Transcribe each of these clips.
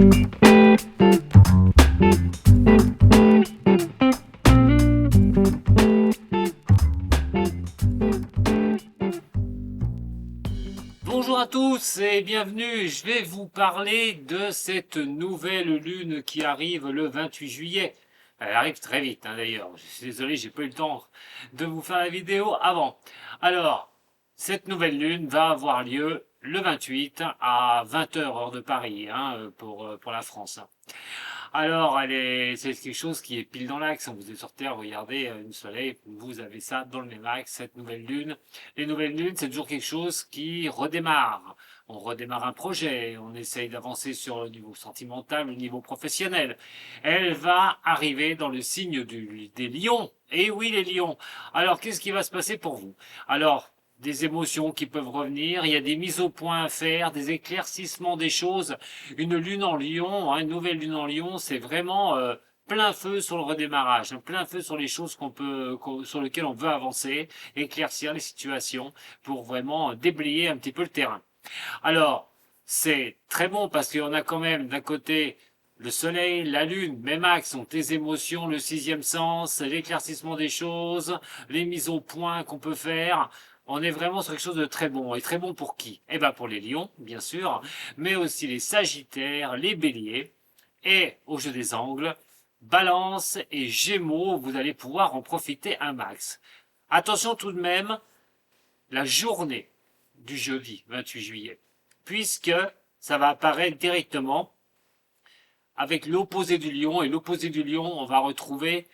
Bonjour à tous et bienvenue. Je vais vous parler de cette nouvelle lune qui arrive le 28 juillet. Elle arrive très vite d'ailleurs. Je suis désolé, j'ai pas eu le temps de vous faire la vidéo avant. Alors, cette nouvelle lune va avoir lieu le 28 à 20 h heure de Paris pour la France. Alors, c'est quelque chose qui est pile dans l'axe. Vous êtes sur Terre, regardez une soleil, vous avez ça dans le même axe, cette nouvelle lune. Les nouvelles lunes, c'est toujours quelque chose qui redémarre. On redémarre un projet, on essaye d'avancer sur le niveau sentimental, le niveau professionnel. Elle va arriver dans le signe des lions. Et oui, les lions. Alors, qu'est-ce qui va se passer pour vous? Alors, des émotions qui peuvent revenir, il y a des mises au point à faire, des éclaircissements des choses. Une lune en lion, une nouvelle lune en lion, c'est vraiment plein feu sur le redémarrage, plein feu sur les choses sur lesquelles on veut avancer, éclaircir les situations pour vraiment déblayer un petit peu le terrain. Alors, c'est très bon parce qu'on a quand même d'un côté le soleil, la lune, même axe, sont tes émotions, le sixième sens, l'éclaircissement des choses, les mises au point qu'on peut faire. On est vraiment sur quelque chose de très bon. Et très bon pour qui? Eh ben pour les lions, bien sûr, mais aussi les sagittaires, les béliers, et au jeu des angles, balance et gémeaux, vous allez pouvoir en profiter un max. Attention tout de même, la journée du jeudi 28 juillet, puisque ça va apparaître directement avec l'opposé du lion, et l'opposé du lion, on va retrouver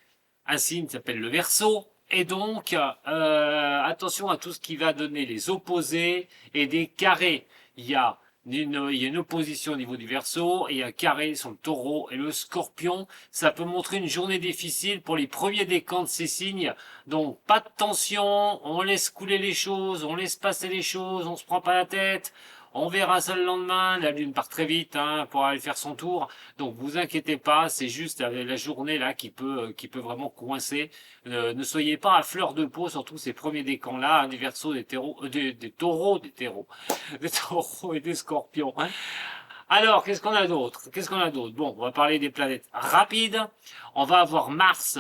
un signe qui s'appelle le Verseau, et donc attention à tout ce qui va donner les opposés et des carrés. Il y a une opposition au niveau du Verseau et un carré sur le Taureau et le Scorpion. Ça peut montrer une journée difficile pour les premiers décans de ces signes. Donc pas de tension, on laisse couler les choses, on laisse passer les choses, on se prend pas la tête. On verra ça le lendemain, la lune part très vite pour aller faire son tour. Donc vous inquiétez pas, c'est juste la journée là qui peut vraiment coincer. Ne soyez pas à fleur de peau, surtout ces premiers décans là, des Verseaux, des taureaux, des taureaux et des scorpions. Alors, qu'est-ce qu'on a d'autre? Bon, on va parler des planètes rapides. On va avoir Mars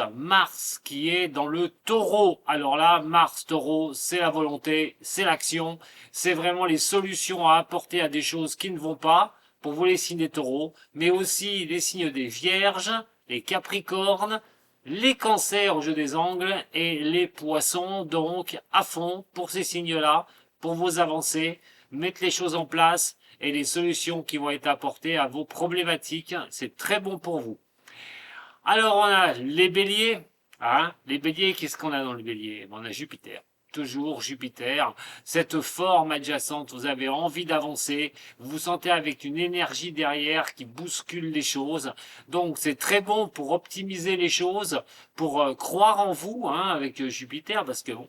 qui est dans le Taureau. Alors là, Mars, Taureau, c'est la volonté, c'est l'action, c'est vraiment les solutions à apporter à des choses qui ne vont pas, pour vous les signes des Taureaux, mais aussi les signes des Vierges, les Capricornes, les Cancers au jeu des angles et les Poissons, donc à fond pour ces signes-là, pour vos avancées, mettre les choses en place et les solutions qui vont être apportées à vos problématiques. C'est très bon pour vous. Alors on a les béliers. Les béliers, qu'est-ce qu'on a dans le bélier? On a Jupiter. Toujours Jupiter, cette forme adjacente, vous avez envie d'avancer, vous vous sentez avec une énergie derrière qui bouscule les choses, donc c'est très bon pour optimiser les choses, pour croire en vous, avec Jupiter, parce que bon,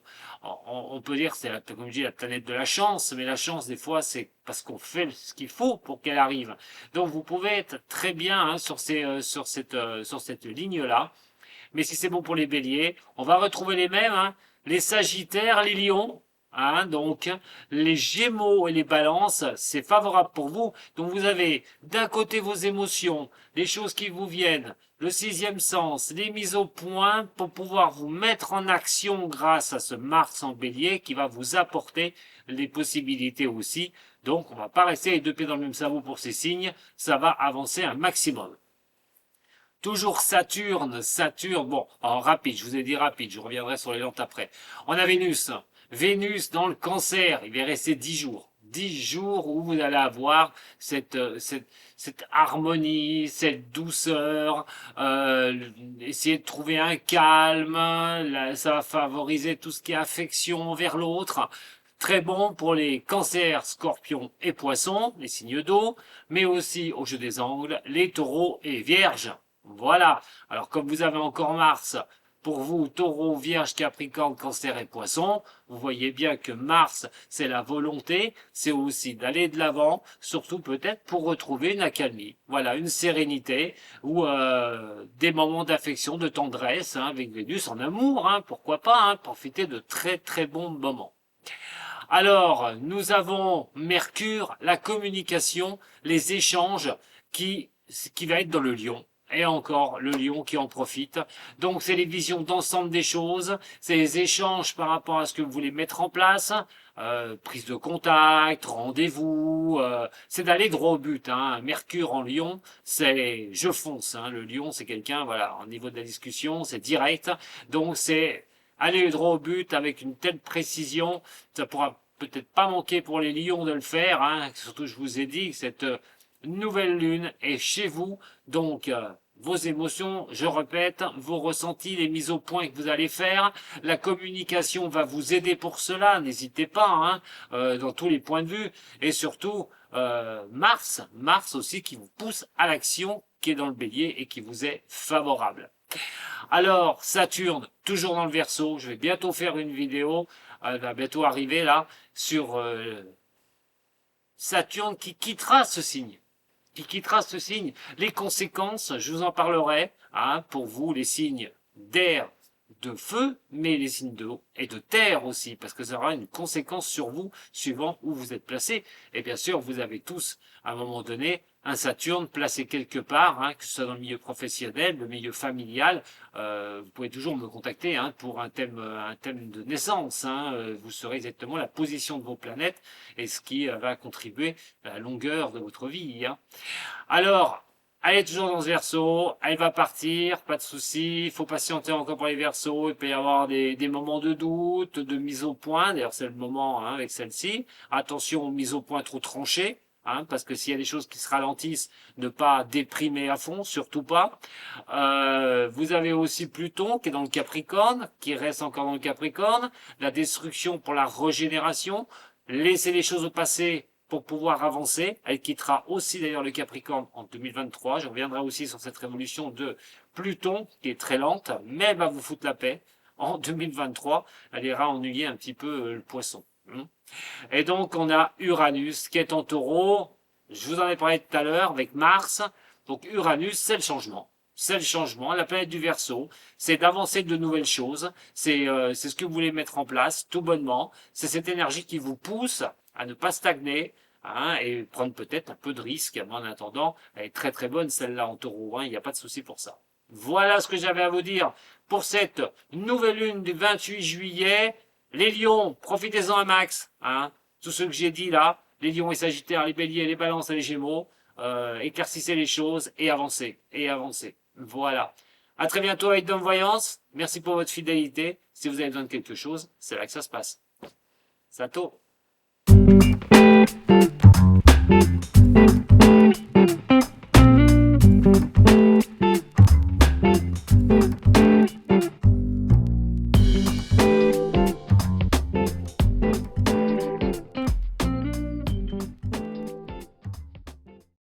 on peut dire que c'est comme je dis la planète de la chance, mais la chance des fois c'est parce qu'on fait ce qu'il faut pour qu'elle arrive. Donc vous pouvez être très bien sur cette ligne-là. Mais si c'est bon pour les béliers, on va retrouver les mêmes, les sagittaires, les lions, donc les gémeaux et les balances, c'est favorable pour vous. Donc vous avez d'un côté vos émotions, les choses qui vous viennent, le sixième sens, les mises au point pour pouvoir vous mettre en action grâce à ce Mars en bélier qui va vous apporter les possibilités aussi. Donc on va pas rester les deux pieds dans le même sabot pour ces signes, ça va avancer un maximum. Toujours Saturne, bon, en rapide, je vous ai dit rapide, je reviendrai sur les lentes après. On a Vénus, Vénus dans le Cancer, il va rester 10 jours. 10 jours où vous allez avoir cette harmonie, cette douceur, essayer de trouver un calme, là, ça va favoriser tout ce qui est affection vers l'autre. Très bon pour les cancers, scorpions et poissons, les signes d'eau, mais aussi au jeu des angles, les taureaux et vierges. Voilà. Alors, comme vous avez encore Mars, pour vous, taureau, vierge, capricorne, cancer et poisson, vous voyez bien que Mars, c'est la volonté, c'est aussi d'aller de l'avant, surtout peut-être pour retrouver une accalmie. Voilà, une sérénité ou des moments d'affection, de tendresse, avec Vénus en amour, pourquoi pas, profiter de très très bons moments. Alors, nous avons Mercure, la communication, les échanges qui ce qui va être dans le lion. Et encore, le lion qui en profite. Donc, c'est les visions d'ensemble des choses, c'est les échanges par rapport à ce que vous voulez mettre en place, prise de contact, rendez-vous, c'est d'aller droit au but. Hein. Mercure en lion, c'est je fonce. Hein. Le lion, c'est quelqu'un, voilà, au niveau de la discussion, c'est direct. Donc, c'est aller droit au but avec une telle précision, ça pourra peut-être pas manquer pour les lions de le faire. Hein. Surtout, je vous ai dit que cette nouvelle lune est chez vous, donc vos émotions, je répète, vos ressentis, les mises au point que vous allez faire, la communication va vous aider pour cela, n'hésitez pas, hein, dans tous les points de vue, et surtout Mars aussi qui vous pousse à l'action, qui est dans le bélier et qui vous est favorable. Alors, Saturne, toujours dans le Verseau, je vais bientôt faire une vidéo, elle va bientôt arriver là, sur Saturne qui quittera ce signe. Les conséquences, je vous en parlerai, hein, pour vous, les signes d'air, de feu, mais les signes d'eau et de terre aussi, parce que ça aura une conséquence sur vous, suivant où vous êtes placé. Et bien sûr, vous avez tous, à un moment donné, un Saturne placé quelque part, hein, que ce soit dans le milieu professionnel, le milieu familial. Vous pouvez toujours me contacter hein, pour un thème de naissance. Hein, vous saurez exactement la position de vos planètes et ce qui va contribuer à la longueur de votre vie. Hein. Alors, elle est toujours dans ce Verseau, elle va partir, pas de souci, il faut patienter encore pour les Verseaux, il peut y avoir des moments de doute, de mise au point, d'ailleurs c'est le moment hein, avec celle-ci. Attention aux mises au point trop tranchées. Hein, parce que s'il y a des choses qui se ralentissent, ne pas déprimer à fond, surtout pas. Vous avez aussi Pluton qui est dans le Capricorne, qui reste encore dans le Capricorne, la destruction pour la régénération, laisser les choses au passé pour pouvoir avancer. Elle quittera aussi d'ailleurs le Capricorne en 2023. Je reviendrai aussi sur cette révolution de Pluton qui est très lente, mais elle va vous foutre la paix. En 2023, elle ira ennuyer un petit peu le poisson. Et donc, on a Uranus qui est en taureau. Je vous en ai parlé tout à l'heure avec Mars. Donc, Uranus, c'est le changement. C'est le changement. La planète du Verseau, c'est d'avancer de nouvelles choses. C'est ce que vous voulez mettre en place, tout bonnement. C'est cette énergie qui vous pousse à ne pas stagner hein, et prendre peut-être un peu de risque. En attendant, elle est très très bonne celle-là en taureau. Hein, il n'y a pas de souci pour ça. Voilà ce que j'avais à vous dire pour cette nouvelle lune du 28 juillet. Les lions, profitez-en un max. Hein. Tout ce que j'ai dit là, les lions et sagittaires, les béliers, les balances et les gémeaux, éclaircissez les choses et avancez. Et avancez. Voilà. À très bientôt avec Dom Voyance. Merci pour votre fidélité. Si vous avez besoin de quelque chose, c'est là que ça se passe. Sato.